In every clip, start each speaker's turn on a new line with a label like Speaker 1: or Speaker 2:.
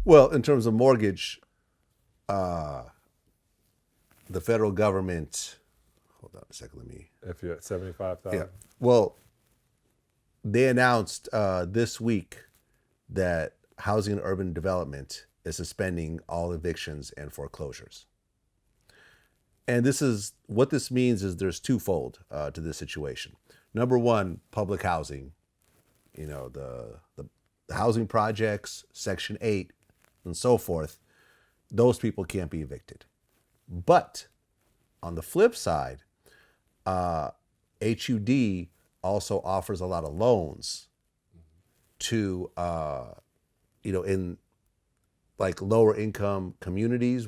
Speaker 1: Well, in terms of mortgage, the federal government, hold on a second, let me.
Speaker 2: If you're at 75,000.
Speaker 1: Yeah. Well, they announced this week that Housing and Urban Development is suspending all evictions and foreclosures. And what this means is there's twofold to this situation. Number one, public housing, the housing projects, Section 8, and so forth, those people can't be evicted. But on the flip side, HUD also offers a lot of loans to, in like lower income communities,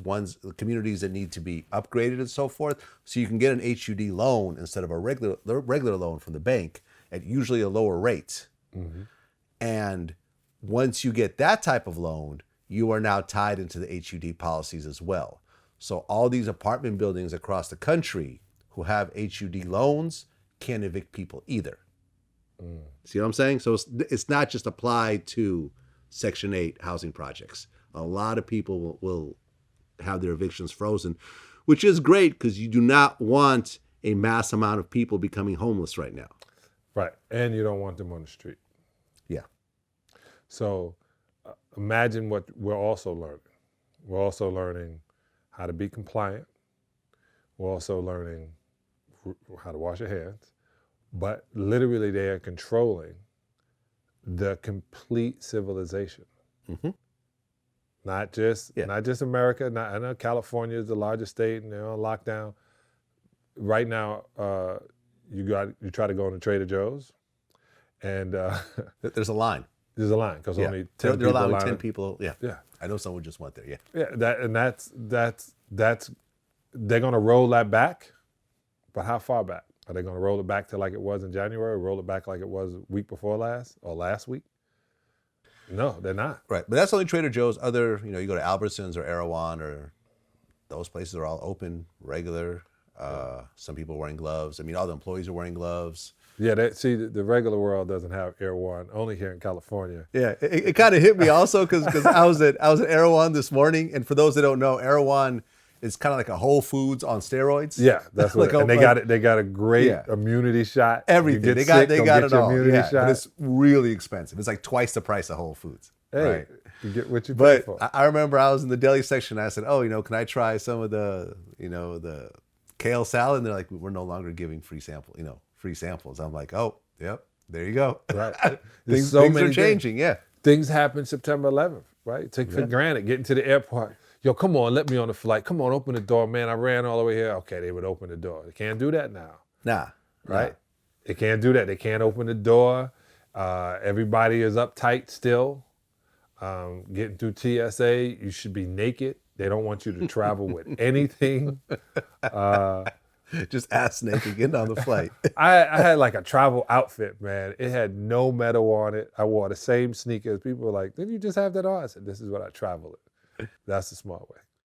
Speaker 1: communities that need to be upgraded and so forth. So you can get an HUD loan instead of a regular loan from the bank at usually a lower rate. Mm-hmm. And once you get that type of loan, you are now tied into the HUD policies as well. So all these apartment buildings across the country who have HUD loans can't evict people either. Mm. See what I'm saying? So it's not just applied to Section 8 housing projects. A lot of people will have their evictions frozen, which is great because you do not want a mass amount of people becoming homeless right now.
Speaker 2: Right. And you don't want them on the street.
Speaker 1: Yeah.
Speaker 2: So imagine what we're also learning. We're also learning how to be compliant. We're also learning how to wash your hands. But literally they are controlling the complete civilization. Mm-hmm. Not just America. I know California is the largest state and they're on lockdown. Right now, you try to go into Trader Joe's, and
Speaker 1: there's a line.
Speaker 2: There's a line because only 10
Speaker 1: they're
Speaker 2: people.
Speaker 1: allowing 10 people. Yeah. I know someone just went there. Yeah.
Speaker 2: Yeah. That's they're gonna roll that back, but how far back? Are they gonna roll it back to like it was in January? Or roll it back like it was week before last or last week? No, they're not.
Speaker 1: Right, but that's only Trader Joe's. Other, you go to Albertsons or Erewhon or those places are all open, regular. Some people are wearing gloves. I mean, all the employees are wearing gloves.
Speaker 2: Yeah, the regular world doesn't have Erewhon, only here in California.
Speaker 1: Yeah, it kind of hit me also because I was at Erewhon this morning, and for those that don't know, Erewhon is kind of like a Whole Foods on steroids.
Speaker 2: Yeah, that's what. And they got a great immunity shot.
Speaker 1: Everything they got it all. Yeah, but it's really expensive. It's like twice the price of Whole Foods.
Speaker 2: Hey,
Speaker 1: right?
Speaker 2: You get what you pay for.
Speaker 1: I remember I was in the deli section. And I said, can I try some of the kale salad? And they're like, we're no longer giving free samples. I'm like, oh, yep, there you go.
Speaker 2: Right.
Speaker 1: things are changing. Yeah,
Speaker 2: things happen September 11th. Right. Take for granted getting to the airport. Yo, come on, let me on the flight. Come on, open the door, man. I ran all the way here. Okay, they would open the door. They can't do that now.
Speaker 1: Nah.
Speaker 2: Right? They can't do that. They can't open the door. Everybody is uptight still. Getting through TSA, you should be naked. They don't want you to travel with anything.
Speaker 1: Just ass naked getting on the flight.
Speaker 2: I had like a travel outfit, man. It had no metal on it. I wore the same sneakers. People were like, didn't you just have that on? I said, this is what I travel in. That's the smart way.